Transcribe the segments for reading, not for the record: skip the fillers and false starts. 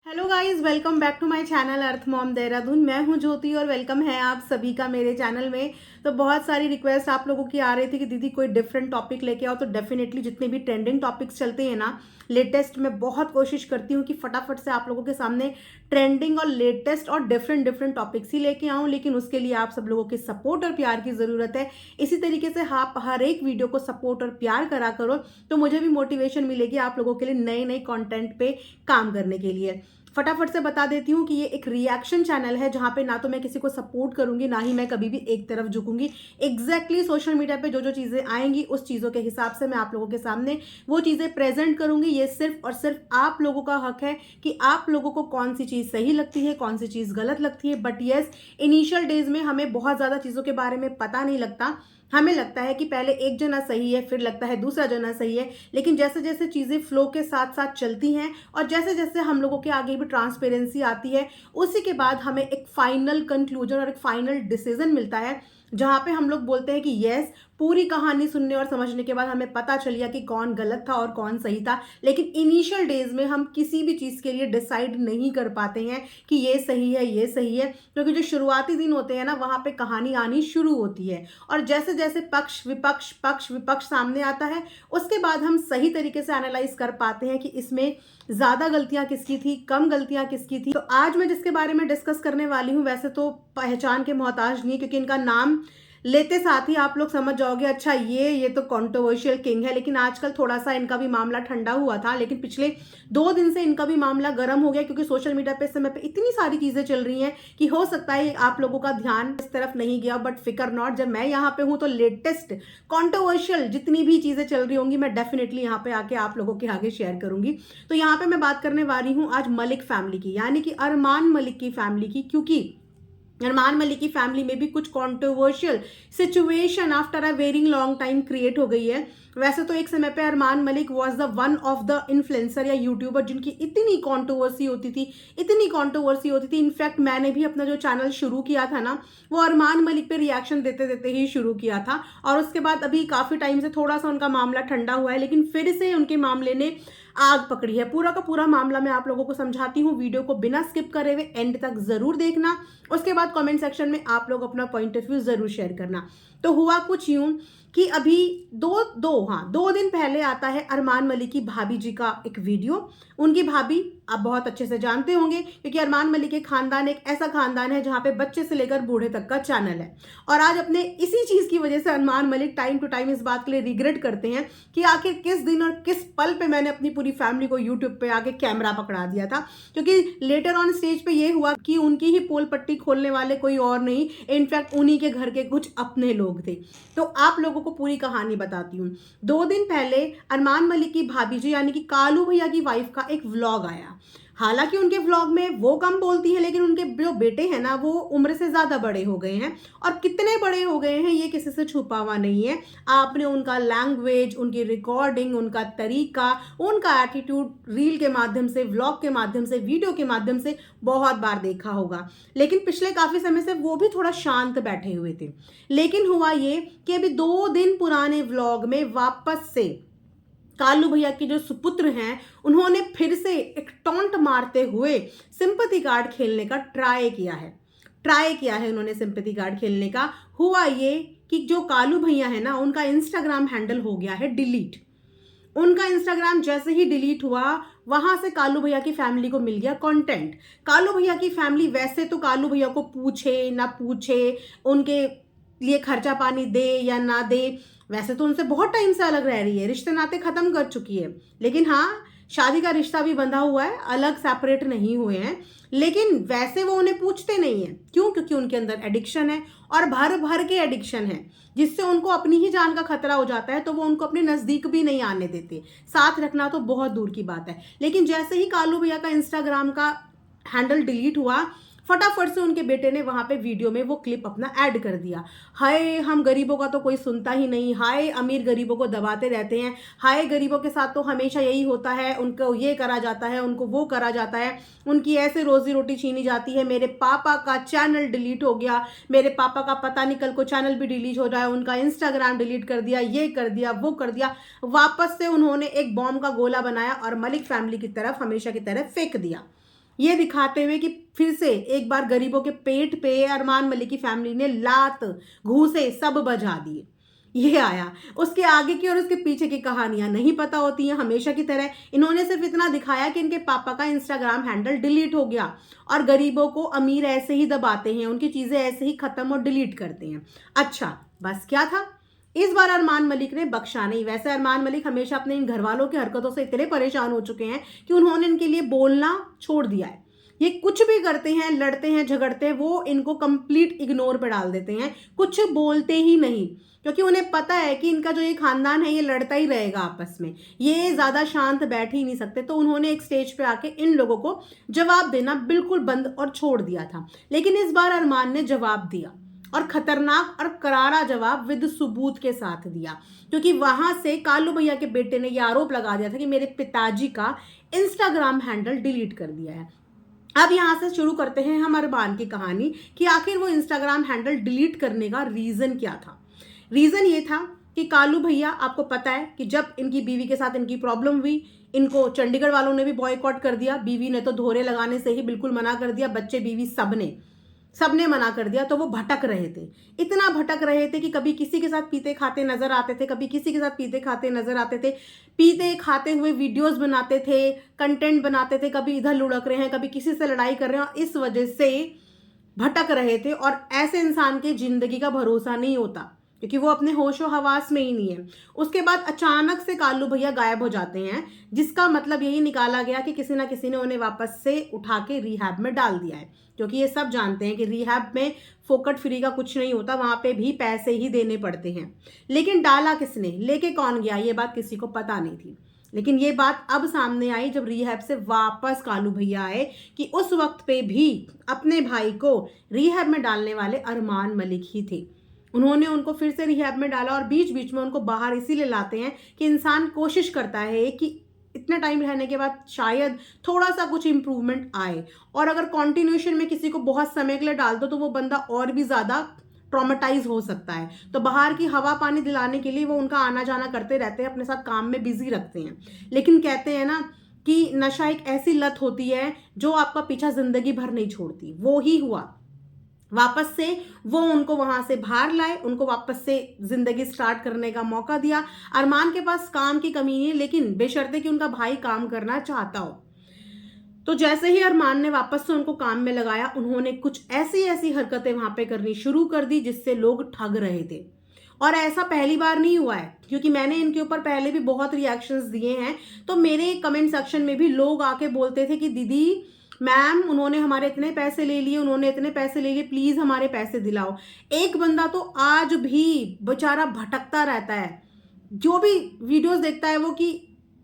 Hello guys, welcome back to my channel earth mom Dehradun. मैं हूं ज्योति और वेलकम है आप सभी का मेरे चैनल में। तो बहुत सारी रिक्वेस्ट आप लोगों की आ रही थी कि दीदी कोई डिफरेंट टॉपिक लेके आओ। तो डेफिनेटली जितने भी ट्रेंडिंग टॉपिक्स चलते हैं ना लेटेस्ट, मैं बहुत कोशिश करती हूँ कि फटाफट से आप लोगों के सामने ट्रेंडिंग और लेटेस्ट और डिफरेंट डिफरेंट टॉपिक्स ही लेके आऊँ। लेकिन उसके लिए आप सब लोगों के सपोर्ट और प्यार की ज़रूरत है। इसी तरीके से आप हर एक वीडियो को सपोर्ट और प्यार करा करो तो मुझे भी मोटिवेशन मिलेगी आप लोगों के लिए नए नए कंटेंट पे काम करने के लिए। फटाफट से बता देती हूँ कि ये एक रिएक्शन चैनल है जहाँ पे ना तो मैं किसी को सपोर्ट करूंगी, ना ही मैं कभी भी एक तरफ झुकूंगी। एग्जैक्टली सोशल मीडिया पे जो जो चीज़ें आएंगी उस चीज़ों के हिसाब से मैं आप लोगों के सामने वो चीज़ें प्रेजेंट करूंगी। ये सिर्फ और सिर्फ आप लोगों का हक है कि आप लोगों को कौन सी चीज़ सही लगती है, कौन सी चीज़ गलत लगती है। बट येस, इनिशियल डेज में हमें बहुत ज़्यादा चीज़ों के बारे में पता नहीं लगता। हमें लगता है कि पहले एक जना सही है, फिर लगता है दूसरा जना सही है। लेकिन जैसे जैसे चीज़ें फ्लो के साथ साथ चलती हैं और जैसे जैसे हम लोगों के आगे भी ट्रांसपेरेंसी आती है, उसी के बाद हमें एक फाइनल कंक्लूजन और एक फाइनल डिसीजन मिलता है जहाँ पे हम लोग बोलते हैं कि यस, पूरी कहानी सुनने और समझने के बाद हमें पता चल गया कि कौन गलत था और कौन सही था। लेकिन इनिशियल डेज में हम किसी भी चीज़ के लिए डिसाइड नहीं कर पाते हैं कि ये सही है, ये सही है, क्योंकि जो शुरुआती दिन होते हैं ना वहाँ पे कहानी आनी शुरू होती है। और जैसे जैसे पक्ष विपक्ष सामने आता है, उसके बाद हम सही तरीके से एनालाइज कर पाते हैं कि इसमें ज़्यादा गलतियां किसकी थी, कम गलतियां किसकी थी। तो आज मैं जिसके बारे में डिस्कस करने वाली हूँ, वैसे तो पहचान के मोहताज नहीं है, क्योंकि इनका नाम लेते साथ ही आप लोग समझ जाओगे अच्छा ये तो कंट्रोवर्शियल किंग है। लेकिन आजकल थोड़ा सा इनका भी मामला ठंडा हुआ था, लेकिन पिछले 2 दिन से इनका भी मामला गर्म हो गया, क्योंकि सोशल मीडिया पे इस समय पे इतनी सारी चीजें चल रही हैं कि हो सकता है आप लोगों का ध्यान इस तरफ नहीं गया। बट फिकर नॉट, जब मैं यहाँ पे हूँ तो लेटेस्ट कंट्रोवर्शियल जितनी भी चीजें चल रही होंगी मैं डेफिनेटली यहाँ पे आके आप लोगों के आगे शेयर करूंगी। तो यहाँ पे मैं बात करने वाली हूँ आज मलिक फैमिली की, यानी कि अरमान मलिक की फैमिली की। क्योंकि अरमान मलिक की फैमिली में भी कुछ controversial situation after a very long time create हो गई है। वैसे तो एक समय पे Armaan Malik was the one of the influencer या यूट्यूबर जिनकी इतनी कंट्रोवर्सी होती थी, इतनी कंट्रोवर्सी होती थी। इनफैक्ट मैंने भी अपना जो चैनल शुरू किया था ना, वो अरमान मलिक पे रिएक्शन देते देते ही शुरू किया था। और उसके बाद अभी काफ़ी टाइम से थोड़ा सा उनका मामला ठंडा हुआ है, लेकिन फिर से उनके मामले ने आग पकड़ी है। पूरा का पूरा मामला मैं आप लोगों को समझाती हूँ, वीडियो को बिना स्किप करे हुए एंड तक जरूर देखना। उसके बाद कमेंट सेक्शन में आप लोग अपना पॉइंट ऑफ व्यू जरूर शेयर करना। तो हुआ कुछ यूं कि अभी 2 दिन पहले आता है अरमान मलिक की भाभी जी का एक वीडियो। उनकी भाभी आप बहुत अच्छे से जानते होंगे, क्योंकि अरमान मलिक के खानदान एक ऐसा खानदान है जहाँ पे बच्चे से लेकर बूढ़े तक का चैनल है। और आज अपने इसी चीज की वजह से Armaan Malik time to time इस बात के लिए रिग्रेट करते हैं कि आखिर किस दिन और किस पल पे मैंने अपनी पूरी फैमिली को यूट्यूब पे आके कैमरा पकड़ा दिया था। क्योंकि लेटर ऑन स्टेज पे ये हुआ कि उनकी ही पोल पट्टी खोलने वाले कोई और नहीं, इनफैक्ट उन्हीं के घर के कुछ अपने लोग थे। तो आप लोगों को पूरी कहानी बताती हूँ। 2 दिन पहले अरमान मलिक की भाभी जी यानी कि कालू भैया की वाइफ का एक व्लॉग आया। हालांकि उनके व्लॉग में वो कम बोलती है, लेकिन उनके जो बेटे हैं ना वो उम्र से ज्यादा बड़े हो गए हैं। और कितने बड़े हो गए हैं ये किसी से छुपा हुआ नहीं है। आपने उनका लैंग्वेज, उनकी रिकॉर्डिंग, उनका तरीका, उनका एटीट्यूड रील के माध्यम से, व्लॉग के माध्यम से, वीडियो के माध्यम से बहुत बार देखा होगा। लेकिन पिछले काफी समय से वो भी थोड़ा शांत बैठे हुए थे। लेकिन हुआ ये कि अभी 2 दिन पुराने व्लॉग में वापस से कालू भैया के जो सुपुत्र हैं उन्होंने फिर से एक टॉन्ट मारते हुए सिंपैथी कार्ड खेलने का ट्राई किया है उन्होंने सिंपैथी कार्ड खेलने का। हुआ ये कि जो कालू भैया है ना, उनका इंस्टाग्राम हैंडल हो गया है डिलीट। उनका इंस्टाग्राम जैसे ही डिलीट हुआ, वहां से कालू भैया की फैमिली को मिल गया कंटेंट। कालू भैया की फैमिली वैसे तो कालू भैया को पूछे ना पूछे, उनके लिए खर्चा पानी दे या ना दे, वैसे तो उनसे बहुत टाइम से अलग रह रही है, रिश्ते नाते खत्म कर चुकी है। लेकिन हाँ, शादी का रिश्ता भी बंधा हुआ है, अलग सेपरेट नहीं हुए हैं। लेकिन वैसे वो उन्हें पूछते नहीं है। क्यों? क्योंकि उनके अंदर एडिक्शन है, और भर भर के एडिक्शन है, जिससे उनको अपनी ही जान का खतरा हो जाता है। तो वो उनको अपने नजदीक भी नहीं आने देते, साथ रखना तो बहुत दूर की बात है। लेकिन जैसे ही कालू भैया का इंस्टाग्राम का हैंडल डिलीट हुआ, फटाफट से उनके बेटे ने वहां पे वीडियो में वो क्लिप अपना ऐड कर दिया। हाय, हम गरीबों का तो कोई सुनता ही नहीं, हाय अमीर गरीबों को दबाते रहते हैं, हाय गरीबों के साथ तो हमेशा यही होता है, उनको ये करा जाता है, उनको वो करा जाता है, उनकी ऐसे रोजी रोटी छीनी जाती है। मेरे पापा का चैनल डिलीट हो गया, मेरे पापा का पता नहीं कल को चैनल भी डिलीट हो जाए, उनका इंस्टाग्राम डिलीट कर दिया, ये कर दिया, वो कर दिया। वापस से उन्होंने एक बॉम्ब का गोला बनाया और मलिक फैमिली की तरफ हमेशा की तरह फेंक दिया। ये दिखाते हुए कि फिर से एक बार गरीबों के पेट पे अरमान मलिक की फैमिली ने लात घूंसे सब बजा दिए। ये आया। उसके आगे की और उसके पीछे की कहानियां नहीं पता होती हैं हमेशा की तरह। इन्होंने सिर्फ इतना दिखाया कि इनके पापा का इंस्टाग्राम हैंडल डिलीट हो गया और गरीबों को अमीर ऐसे ही दबाते हैं, उनकी चीजें ऐसे ही खत्म और डिलीट करते हैं। अच्छा, बस क्या था? इस बार अरमान मलिक ने बख्शा नहीं। वैसे अरमान मलिक हमेशा अपने इन घर वालों की हरकतों से इतने परेशान हो चुके हैं कि उन्होंने इनके लिए बोलना छोड़ दिया है। ये कुछ भी करते हैं, लड़ते हैं, झगड़ते हैं, वो इनको कंप्लीट इग्नोर पे डाल देते हैं, कुछ बोलते ही नहीं, क्योंकि उन्हें पता है कि इनका जो ये खानदान है ये लड़ता ही रहेगा आपस में, ये ज्यादा शांत बैठ ही नहीं सकते। तो उन्होंने एक स्टेज पे आके इन लोगों को जवाब देना बिल्कुल बंद और छोड़ दिया था। लेकिन इस बार अरमान ने जवाब दिया, और खतरनाक और करारा जवाब विद सबूत के साथ दिया, क्योंकि वहां से कालू भैया के बेटे ने यह आरोप लगा दिया था कि मेरे पिताजी का इंस्टाग्राम हैंडल डिलीट कर दिया है। अब यहां से शुरू करते हैं हम अरमान की कहानी कि आखिर वो इंस्टाग्राम हैंडल डिलीट करने का रीजन क्या था। रीजन ये था कि कालू भैया, आपको पता है कि जब इनकी बीवी के साथ इनकी प्रॉब्लम हुई, इनको चंडीगढ़ वालों ने भी बॉयकॉट कर दिया, बीवी ने तो धोरे लगाने से ही बिल्कुल मना कर दिया, बच्चे बीवी सबने मना कर दिया। तो वो भटक रहे थे, इतना भटक रहे थे कि कभी किसी के साथ पीते खाते नजर आते थे, कभी किसी के साथ पीते खाते नजर आते थे, पीते खाते हुए वीडियोस बनाते थे, कंटेंट बनाते थे, कभी इधर लुढ़क रहे हैं, कभी किसी से लड़ाई कर रहे हैं, और इस वजह से भटक रहे थे। और ऐसे इंसान के जिंदगी का भरोसा नहीं होता, क्योंकि वो अपने होशो हवास में ही नहीं है। उसके बाद अचानक से कालू भैया गायब हो जाते हैं, जिसका मतलब यही निकाला गया कि किसी ना किसी ने उन्हें वापस से उठा के रिहैब में डाल दिया है, क्योंकि ये सब जानते हैं कि रिहैब में फोकट फ्री का कुछ नहीं होता, वहां पे भी पैसे ही देने पड़ते हैं। लेकिन डाला किसने, लेके कौन गया, ये बात किसी को पता नहीं थी। लेकिन ये बात अब सामने आई जब रिहैब से वापस कालू भैया आए कि उस वक्त पे भी अपने भाई को रिहैब में डालने वाले अरमान मलिक ही थे। उन्होंने उनको फिर से रिहैब में डाला, और बीच बीच में उनको बाहर इसीलिए लाते हैं कि इंसान कोशिश करता है कि इतना टाइम रहने के बाद शायद थोड़ा सा कुछ इंप्रूवमेंट आए। और अगर कॉन्टिन्यूशन में किसी को बहुत समय के लिए डाल दो तो वो बंदा और भी ज्यादा ट्रॉमेटाइज हो सकता है। तो बाहर की हवा पानी दिलाने के लिए वो उनका आना जाना करते रहते हैं, अपने साथ काम में बिजी रखते हैं। लेकिन कहते हैं ना कि नशा एक ऐसी लत होती है जो आपका पीछा जिंदगी भर नहीं छोड़ती। वो ही हुआ, वापस से वो उनको वहां से बाहर लाए, उनको वापस से जिंदगी स्टार्ट करने का मौका दिया। अरमान के पास काम की कमी नहीं है, लेकिन बेशर्ते कि उनका भाई काम करना चाहता हो। तो जैसे ही अरमान ने वापस से उनको काम में लगाया, उन्होंने कुछ ऐसी ऐसी हरकतें वहां पे करनी शुरू कर दी जिससे लोग ठग रहे थे। और ऐसा पहली बार नहीं हुआ है, क्योंकि मैंने इनके ऊपर पहले भी बहुत रिएक्शंस दिए हैं। तो मेरे कमेंट सेक्शन में भी लोग आके बोलते थे कि दीदी, मैम, उन्होंने हमारे इतने पैसे ले लिए, उन्होंने इतने पैसे ले लिए, प्लीज हमारे पैसे दिलाओ। एक बंदा तो आज भी बेचारा भटकता रहता है, जो भी वीडियोस देखता है वो कि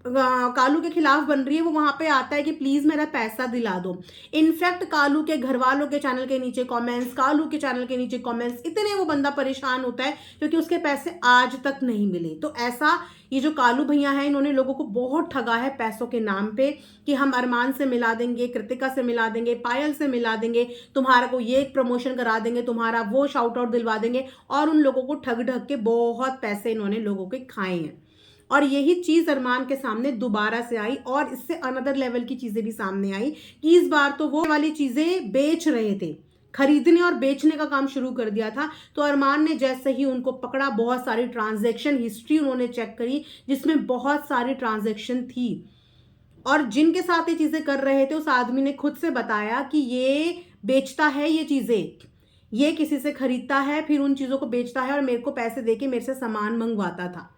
कालू के खिलाफ बन रही है, वो वहां पे आता है कि प्लीज मेरा पैसा दिला दो। इनफैक्ट कालू के घर वालों के चैनल के नीचे कमेंट्स, कालू के चैनल के नीचे कमेंट्स, इतने वो बंदा परेशान होता है क्योंकि उसके पैसे आज तक नहीं मिले। तो ऐसा ये जो कालू भैया हैं, इन्होंने लोगों को बहुत ठगा है पैसों के नाम पे कि हम अरमान से मिला देंगे, कृतिका से मिला देंगे, पायल से मिला देंगे, तुम्हारा को ये प्रमोशन करा देंगे, तुम्हारा वो शाउट आउट दिलवा देंगे। और उन लोगों को ठग ढग के बहुत पैसे इन्होंने लोगों के खाए हैं। और यही चीज अरमान के सामने दोबारा से आई, और इससे अनदर लेवल की चीजें भी सामने आई कि इस बार तो वो वाली चीजें बेच रहे थे, खरीदने और बेचने का काम शुरू कर दिया था। तो अरमान ने जैसे ही उनको पकड़ा, बहुत सारी ट्रांजैक्शन हिस्ट्री उन्होंने चेक करी जिसमें बहुत सारी ट्रांजैक्शन थी, और जिनके साथ ये चीजें कर रहे थे उस आदमी ने खुद से बताया कि ये बेचता है ये चीजें, ये किसी से खरीदता है, फिर उन चीजों को बेचता है और मेरे को पैसे देके मेरे से सामान मंगवाता था।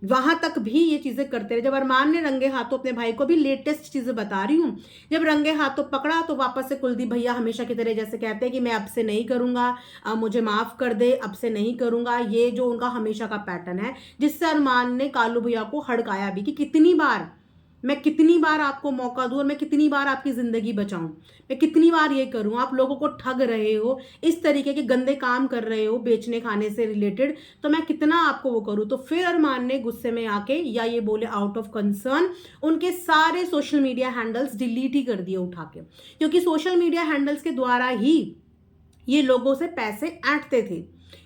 वहां तक भी ये चीजें करते रहे। जब अरमान ने रंगे हाथों अपने भाई को भी लेटेस्ट चीजें बता रही हूँ, जब रंगे हाथों पकड़ा तो वापस से कुलदीप भैया हमेशा की तरह जैसे कहते हैं कि मैं अब से नहीं करूंगा, मुझे माफ कर दे, अब से नहीं करूंगा। ये जो उनका हमेशा का पैटर्न है, जिससे अरमान ने कालू भैया को हड़काया भी कि मैं कितनी बार आपको मौका दूं और मैं कितनी बार आपकी जिंदगी बचाऊं, मैं कितनी बार ये करूं, आप लोगों को ठग रहे हो, इस तरीके के गंदे काम कर रहे हो बेचने खाने से रिलेटेड, तो मैं कितना आपको वो करूं। तो फिर अरमान ने गुस्से में आके, या ये बोले आउट ऑफ कंसर्न, उनके सारे सोशल मीडिया हैंडल्स डिलीट ही कर दिए उठा के, क्योंकि सोशल मीडिया हैंडल्स के द्वारा ही ये लोगों से पैसे ऐंठते थे।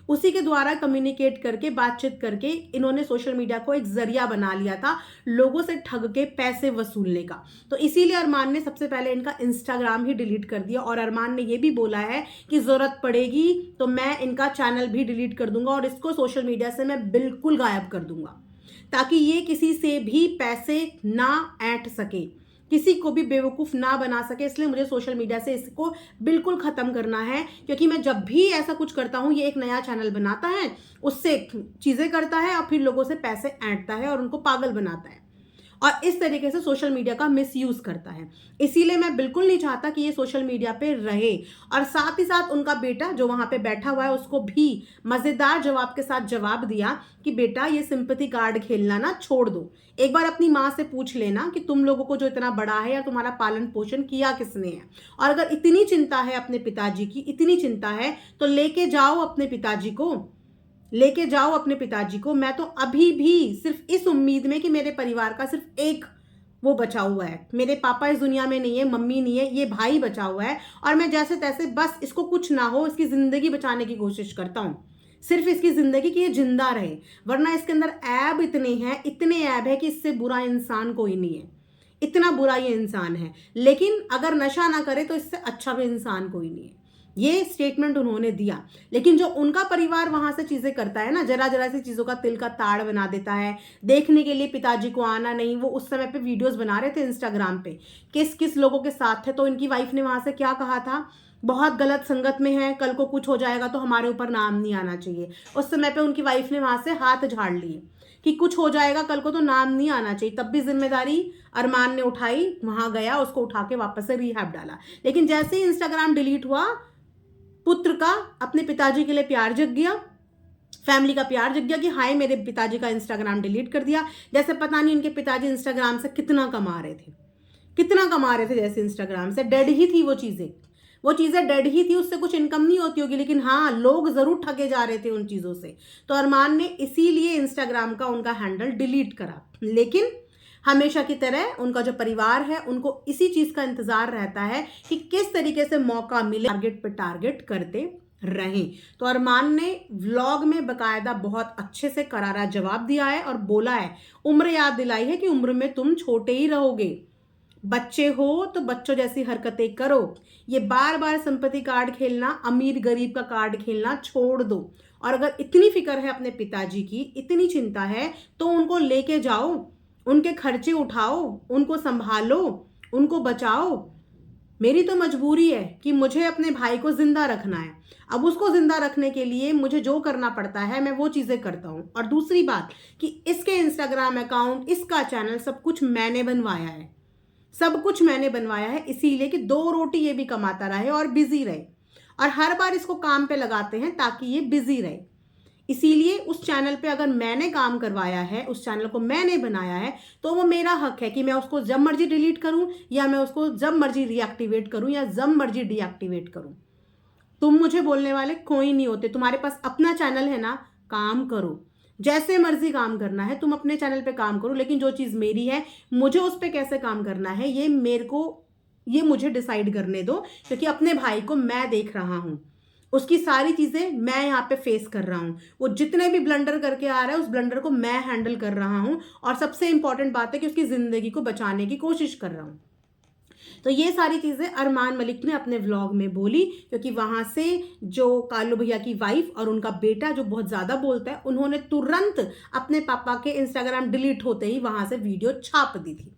उसी के द्वारा कम्युनिकेट करके, बातचीत करके इन्होंने सोशल मीडिया को एक जरिया बना लिया था लोगों से ठग के पैसे वसूलने का। तो इसीलिए अरमान ने सबसे पहले इनका इंस्टाग्राम ही डिलीट कर दिया, और अरमान ने ये भी बोला है कि जरूरत पड़ेगी तो मैं इनका चैनल भी डिलीट कर दूंगा और इसको सोशल मीडिया से मैं बिल्कुल गायब कर दूंगा, ताकि ये किसी से भी पैसे ना ऐंठ सके, किसी को भी बेवकूफ़ ना बना सके। इसलिए मुझे सोशल मीडिया से इसको बिल्कुल ख़त्म करना है, क्योंकि मैं जब भी ऐसा कुछ करता हूँ, ये एक नया चैनल बनाता है, उससे चीज़ें करता है और फिर लोगों से पैसे ऐंठता है और उनको पागल बनाता है और इस तरीके से सोशल मीडिया का मिसयूज़ करता है। इसीलिए मैं बिल्कुल नहीं चाहता कि ये सोशल मीडिया पे रहे। और साथ ही साथ उनका बेटा जो वहाँ पे बैठा हुआ है, उसको भी मज़ेदार जवाब के साथ जवाब दिया कि बेटा ये सिंपैथी कार्ड खेलना ना छोड़ दो। एक बार अपनी माँ से पूछ लेना कि तुम लोगों को जो इतना बड़ा है या तुम्हारा पालन पोषण किया किसने है, और अगर इतनी चिंता है अपने पिताजी की, इतनी चिंता है, तो लेके जाओ अपने पिताजी को, लेके जाओ अपने पिताजी को। मैं तो अभी भी सिर्फ इस उम्मीद में कि मेरे परिवार का सिर्फ एक वो बचा हुआ है, मेरे पापा इस दुनिया में नहीं है, मम्मी नहीं है, ये भाई बचा हुआ है, और मैं जैसे तैसे बस इसको कुछ ना हो, इसकी ज़िंदगी बचाने की कोशिश करता हूँ, सिर्फ इसकी ज़िंदगी कि ये जिंदा रहे। वरना इसके अंदर ऐब इतने हैं, इतने ऐब है कि इससे बुरा इंसान कोई नहीं है, इतना बुरा ये इंसान है। लेकिन अगर नशा ना करे तो इससे अच्छा भी इंसान कोई नहीं है। ये स्टेटमेंट उन्होंने दिया। लेकिन जो उनका परिवार वहां से चीजें करता है ना, जरा जरा सी चीजों का तिल का ताड़ बना देता है, देखने के लिए पिताजी को आना नहीं। वो उस समय पे वीडियोस बना रहे थे इंस्टाग्राम पे, किस किस लोगों के साथ थे, तो इनकी वाइफ ने वहां से क्या कहा था, बहुत गलत संगत में है, कल को कुछ हो जाएगा तो हमारे ऊपर नाम नहीं आना चाहिए। उस समय पे उनकी वाइफ ने वहां से हाथ झाड़ लिए कि कुछ हो जाएगा कल को तो नाम नहीं आना चाहिए। तब भी जिम्मेदारी अरमान ने उठाई, वहां गया, उसको उठा के वापस से रिहैब डाला। लेकिन जैसे ही इंस्टाग्राम डिलीट हुआ, पुत्र का अपने पिताजी के लिए प्यार जग गया, फैमिली का प्यार जग गया कि हाय मेरे पिताजी का इंस्टाग्राम डिलीट कर दिया। जैसे पता नहीं इनके पिताजी इंस्टाग्राम से कितना कमा रहे थे, कितना कमा रहे थे, जैसे इंस्टाग्राम से डेड ही थी वो चीज़ें डेड ही थी, उससे कुछ इनकम नहीं होती होगी, लेकिन हाँ लोग ज़रूर ठगे जा रहे थे उन चीज़ों से। तो अरमान ने इसीलिए इंस्टाग्राम का उनका हैंडल डिलीट करा। लेकिन हमेशा की तरह उनका जो परिवार है उनको इसी चीज़ का इंतज़ार रहता है कि किस तरीके से मौका मिले, टारगेट पे टारगेट करते रहें। तो अरमान ने व्लॉग में बकायदा बहुत अच्छे से करारा जवाब दिया है और बोला है, उम्र याद दिलाई है कि उम्र में तुम छोटे ही रहोगे, बच्चे हो तो बच्चों जैसी हरकतें करो। ये बार बार संपत्ति कार्ड खेलना, अमीर गरीब का कार्ड खेलना छोड़ दो। और अगर इतनी फिक्र है अपने पिताजी की, इतनी चिंता है, तो उनको लेके जाओ, उनके खर्चे उठाओ, उनको संभालो, उनको बचाओ। मेरी तो मजबूरी है कि मुझे अपने भाई को जिंदा रखना है। अब उसको जिंदा रखने के लिए मुझे जो करना पड़ता है मैं वो चीज़ें करता हूँ। और दूसरी बात कि इसके इंस्टाग्राम अकाउंट, इसका चैनल, सब कुछ मैंने बनवाया है, सब कुछ मैंने बनवाया है, इसीलिए कि दो रोटी ये भी कमाता रहे और बिजी रहे। और हर बार इसको काम पे लगाते हैं ताकि ये बिजी रहे। इसीलिए उस चैनल पे अगर मैंने काम करवाया है, उस चैनल को मैंने बनाया है, तो वो मेरा हक है कि मैं उसको जब मर्जी डिलीट करूं या मैं उसको जब मर्जी रीएक्टिवेट करूं या जब मर्जी डीएक्टिवेट करूं। तुम मुझे बोलने वाले कोई नहीं होते। तुम्हारे पास अपना चैनल है ना, काम करो, जैसे मर्जी काम करना है तुम अपने चैनल पे काम करो। लेकिन जो चीज़ मेरी है, मुझे उस पर कैसे काम करना है ये मुझे डिसाइड करने दो, क्योंकि अपने भाई को मैं देख रहा हूँ, उसकी सारी चीज़ें मैं यहाँ पे फेस कर रहा हूँ। वो जितने भी ब्लंडर करके आ रहा है, उस ब्लंडर को मैं हैंडल कर रहा हूँ। और सबसे इंपॉर्टेंट बात है कि उसकी ज़िंदगी को बचाने की कोशिश कर रहा हूँ। तो ये सारी चीज़ें अरमान मलिक ने अपने व्लॉग में बोली, क्योंकि वहाँ से जो कालू भैया की वाइफ और उनका बेटा जो बहुत ज़्यादा बोलता है, उन्होंने तुरंत अपने पापा के इंस्टाग्राम डिलीट होते ही वहाँ से वीडियो छाप दी थी।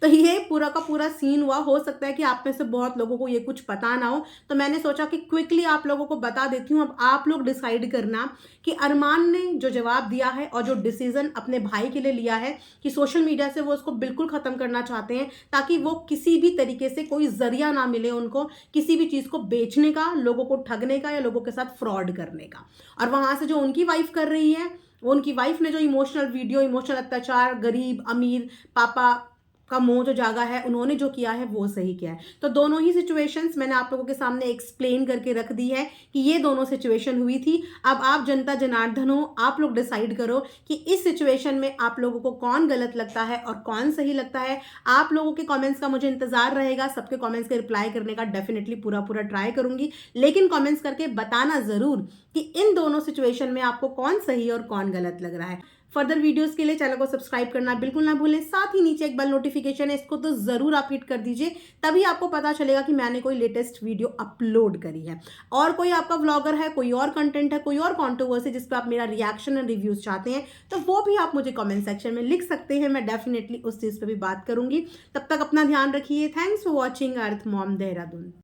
तो ये पूरा का पूरा सीन हुआ। हो सकता है कि आप में से बहुत लोगों को ये कुछ पता ना हो, तो मैंने सोचा कि क्विकली आप लोगों को बता देती हूँ। अब आप लोग डिसाइड करना कि अरमान ने जो जवाब दिया है और जो डिसीजन अपने भाई के लिए लिया है कि सोशल मीडिया से वो उसको बिल्कुल ख़त्म करना चाहते हैं, ताकि वो किसी भी तरीके से कोई जरिया ना मिले उनको किसी भी चीज़ को बेचने का, लोगों को ठगने का या लोगों के साथ फ्रॉड करने का। और वहाँ से जो उनकी वाइफ कर रही है, उनकी वाइफ ने जो इमोशनल वीडियो, इमोशनल अत्याचार, गरीब अमीर, पापा का मोह जो जागा है, उन्होंने जो किया है वो सही किया है। तो दोनों ही सिचुएशंस मैंने आप लोगों के सामने एक्सप्लेन करके रख दी है कि ये दोनों सिचुएशन हुई थी। अब आप जनता जनार्दन हो, आप लोग डिसाइड करो कि इस सिचुएशन में आप लोगों को कौन गलत लगता है और कौन सही लगता है। आप लोगों के कमेंट्स का मुझे इंतजार रहेगा, सबके कमेंट्स के रिप्लाई करने का डेफिनेटली पूरा पूरा ट्राई करूंगी, लेकिन कमेंट्स करके बताना जरूर कि इन दोनों सिचुएशन में आपको कौन सही और कौन गलत लग रहा है। फर्दर वीडियोस के लिए चैनल को सब्सक्राइब करना बिल्कुल ना भूलें। साथ ही नीचे एक बेल नोटिफिकेशन है, इसको तो जरूर आप हिट कर दीजिए, तभी आपको पता चलेगा कि मैंने कोई लेटेस्ट वीडियो अपलोड करी है। और कोई आपका व्लॉगर है, कोई और कंटेंट है, कोई और कॉन्ट्रोवर्सी जिस पर आप मेरा रिएक्शन एंड रिव्यूज चाहते हैं, तो वो भी आप मुझे कमेंट सेक्शन में लिख सकते हैं। मैं डेफिनेटली उस चीज पर भी बात करूंगी। तब तक अपना ध्यान रखिए। Thanks for watching earth mom Dehradun.